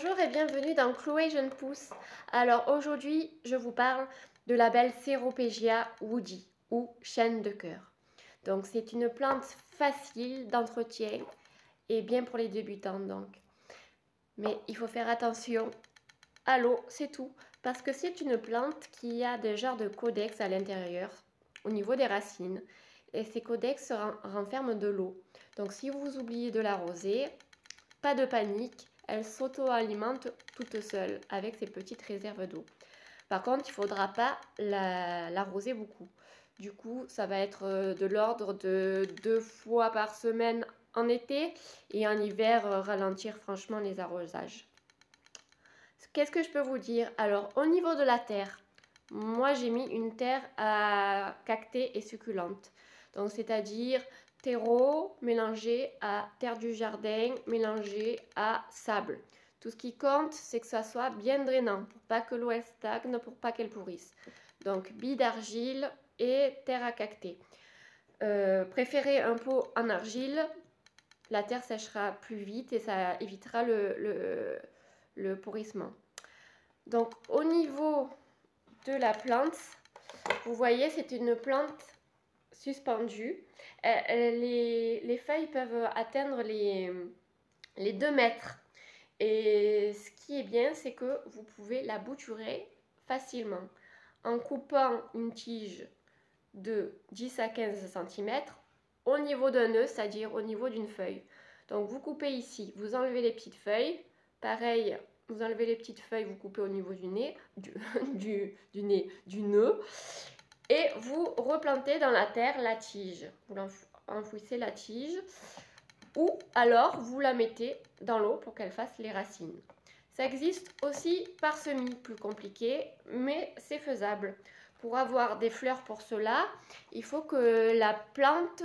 Bonjour et bienvenue dans Chloé Jeune Pousse. Alors aujourd'hui, je vous parle de la belle Ceropegia woody ou chêne de cœur. Donc c'est une plante facile d'entretien et bien pour les débutants donc. Mais il faut faire attention à l'eau, c'est tout. Parce que c'est une plante qui a des genres de codex à l'intérieur, au niveau des racines. Et ces codex renferment de l'eau. Donc si vous oubliez de l'arroser, pas de panique, elle s'auto-alimente toute seule avec ses petites réserves d'eau. Par contre, il ne faudra pas l'arroser beaucoup. Du coup, ça va être de l'ordre de 2 fois par semaine en été et en hiver, ralentir franchement les arrosages. Qu'est-ce que je peux vous dire? Alors, au niveau de la terre, moi j'ai mis une terre à cactée et succulente. Donc, c'est-à-dire terreau mélangé à terre du jardin mélangé à sable. Tout ce qui compte, c'est que ça soit bien drainant pour pas que l'eau stagne, pour pas qu'elle pourrisse. Donc, billes d'argile et terre à cactée. Préférez un pot en argile, la terre séchera plus vite et ça évitera le pourrissement. Donc au niveau de la plante, vous voyez c'est une plante suspendue. Les feuilles peuvent atteindre les 2 mètres. Et ce qui est bien, c'est que vous pouvez la bouturer facilement en coupant une tige de 10 à 15 cm au niveau d'un nœud, c'est-à-dire au niveau d'une feuille. Donc vous coupez ici, vous enlevez les petites feuilles. Pareil, vous enlevez les petites feuilles, vous coupez au niveau du nez, du nœud. Et vous replantez dans la terre la tige. Vous enfouissez la tige. Ou alors vous la mettez dans l'eau pour qu'elle fasse les racines. Ça existe aussi par semis, plus compliqué, mais c'est faisable. Pour avoir des fleurs pour cela, il faut que la plante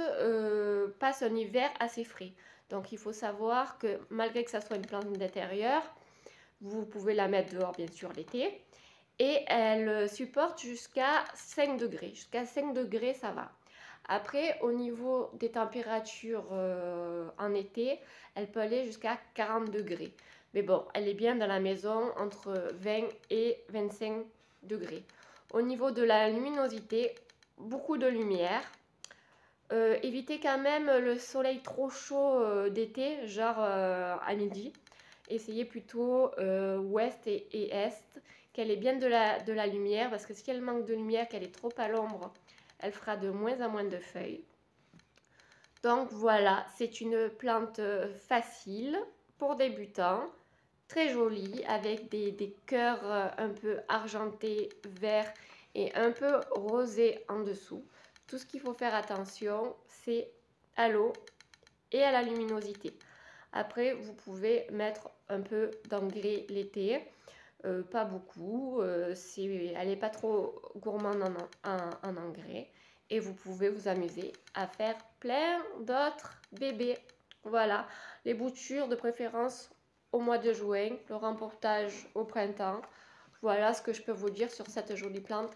passe un hiver assez frais. Donc il faut savoir que malgré que ça soit une plante d'intérieur, vous pouvez la mettre dehors bien sûr l'été. Et elle supporte jusqu'à 5 degrés. Jusqu'à 5 degrés, ça va. Après, au niveau des températures en été, elle peut aller jusqu'à 40 degrés. Mais bon, elle est bien dans la maison entre 20 et 25 degrés. Au niveau de la luminosité, beaucoup de lumière. Évitez quand même le soleil trop chaud d'été, genre à midi. Essayez plutôt ouest et est, qu'elle ait bien de la lumière, parce que si elle manque de lumière, qu'elle est trop à l'ombre, elle fera de moins en moins de feuilles. Donc voilà, c'est une plante facile pour débutants, très jolie, avec des cœurs un peu argentés, verts et un peu rosés en dessous. Tout ce qu'il faut faire attention, c'est à l'eau et à la luminosité. Après, vous pouvez mettre un peu d'engrais l'été, pas beaucoup, elle n'est pas trop gourmande en engrais. Et vous pouvez vous amuser à faire plein d'autres bébés. Voilà, les boutures de préférence au mois de juin, le remportage au printemps. Voilà ce que je peux vous dire sur cette jolie plante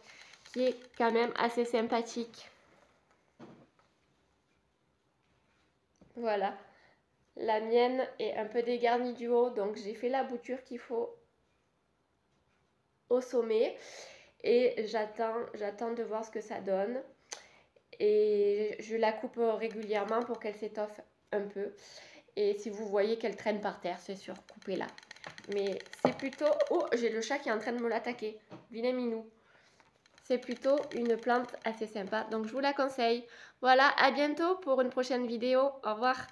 qui est quand même assez sympathique. Voilà. La mienne est un peu dégarnie du haut, donc j'ai fait la bouture qu'il faut au sommet. Et j'attends de voir ce que ça donne. Et je la coupe régulièrement pour qu'elle s'étoffe un peu. Et si vous voyez qu'elle traîne par terre, c'est sûr, coupez-la. Mais c'est plutôt... Oh, j'ai le chat qui est en train de me l'attaquer. Vilain minou. C'est plutôt une plante assez sympa, donc je vous la conseille. Voilà, à bientôt pour une prochaine vidéo. Au revoir.